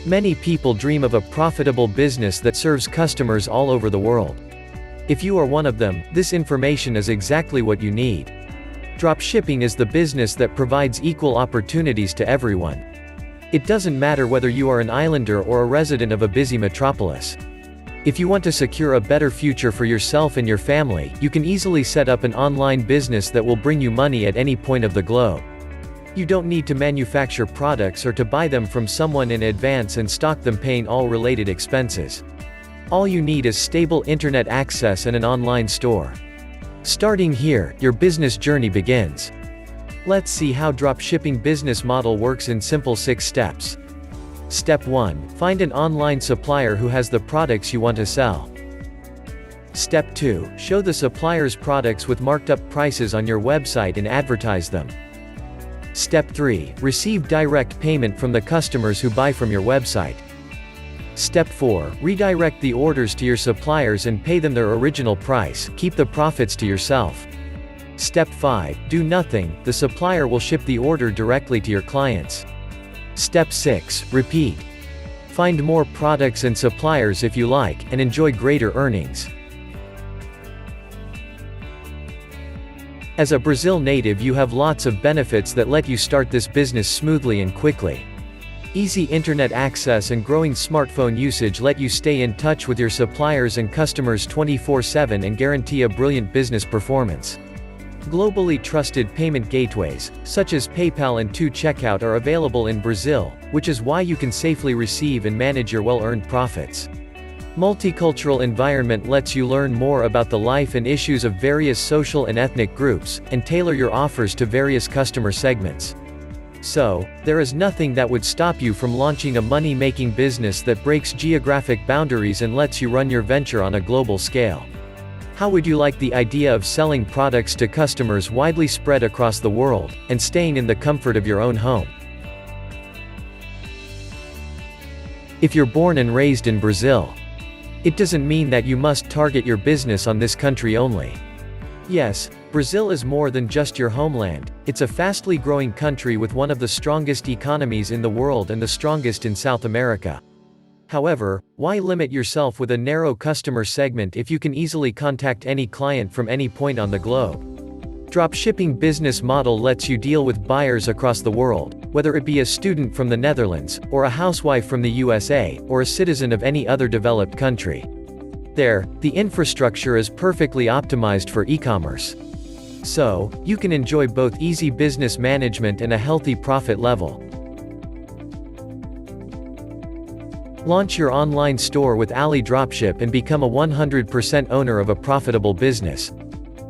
Many people dream of a profitable business that serves customers all over the world. If you are one of them, this information is exactly what you need. Dropshipping is the business that provides equal opportunities to everyone. It doesn't matter whether you are an islander or a resident of a busy metropolis. If you want to secure a better future for yourself and your family, you can easily set up an online business that will bring you money at any point of the globe. You don't need to manufacture products or to buy them from someone in advance and stock them, paying all related expenses. All you need is stable internet access and an online store. Starting here, your business journey begins. Let's see how dropshipping business model works in simple 6 steps. Step 1. Find an online supplier who has the products you want to sell. Step 2. Show the supplier's products with marked up prices on your website and advertise them. Step 3. Receive direct payment from the customers who buy from your website. Step 4. Redirect the orders to your suppliers and pay them their original price, keep the profits to yourself. Step 5. Do nothing, the supplier will ship the order directly to your clients. Step 6. Repeat. Find more products and suppliers if you like, and enjoy greater earnings. As a Brazil native, you have lots of benefits that let you start this business smoothly and quickly. Easy internet access and growing smartphone usage let you stay in touch with your suppliers and customers 24/7 and guarantee a brilliant business performance. Globally trusted payment gateways, such as PayPal and 2Checkout, are available in Brazil, which is why you can safely receive and manage your well-earned profits. Multicultural environment lets you learn more about the life and issues of various social and ethnic groups, and tailor your offers to various customer segments. So, there is nothing that would stop you from launching a money-making business that breaks geographic boundaries and lets you run your venture on a global scale. How would you like the idea of selling products to customers widely spread across the world, and staying in the comfort of your own home? If you're born and raised in Brazil, it doesn't mean that you must target your business on this country only. Yes, Brazil is more than just your homeland. It's a fastly growing country with one of the strongest economies in the world and the strongest in South America. However, why limit yourself with a narrow customer segment if you can easily contact any client from any point on the globe? Dropshipping business model lets you deal with buyers across the world, whether it be a student from the Netherlands, or a housewife from the USA, or a citizen of any other developed country. There, the infrastructure is perfectly optimized for e-commerce. So, you can enjoy both easy business management and a healthy profit level. Launch your online store with AliDropship and become a 100% owner of a profitable business.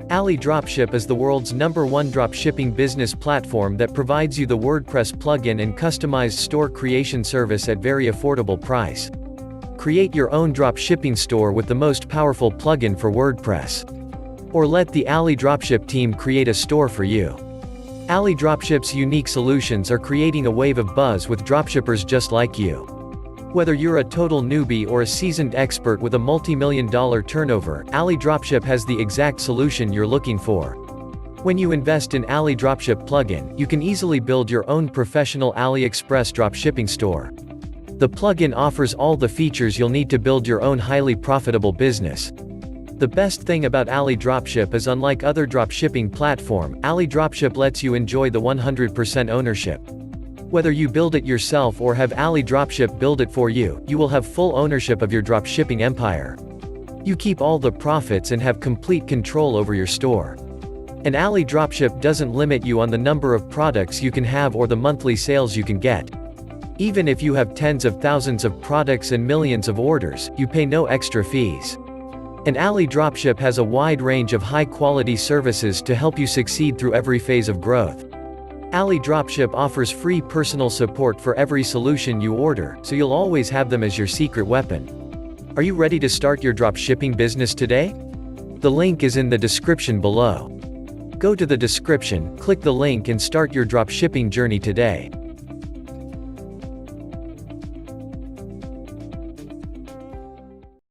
AliDropship is the world's #1 dropshipping business platform that provides you the WordPress plugin and customized store creation service at very affordable price. Create your own dropshipping store with the most powerful plugin for WordPress. Or let the AliDropship team create a store for you. AliDropship's unique solutions are creating a wave of buzz with dropshippers just like you. Whether you're a total newbie or a seasoned expert with a multi-million-dollar turnover, AliDropship has the exact solution you're looking for. When you invest in AliDropship plugin, you can easily build your own professional AliExpress dropshipping store. The plugin offers all the features you'll need to build your own highly profitable business. The best thing about AliDropship is, unlike other dropshipping platform, AliDropship lets you enjoy the 100% ownership. Whether you build it yourself or have AliDropship build it for you, you will have full ownership of your dropshipping empire. You keep all the profits and have complete control over your store. And AliDropship doesn't limit you on the number of products you can have or the monthly sales you can get. Even if you have tens of thousands of products and millions of orders, you pay no extra fees. And AliDropship has a wide range of high-quality services to help you succeed through every phase of growth. AliDropship offers free personal support for every solution you order, so you'll always have them as your secret weapon. Are you ready to start your dropshipping business today? The link is in the description below. Go to the description, click the link and start your dropshipping journey today.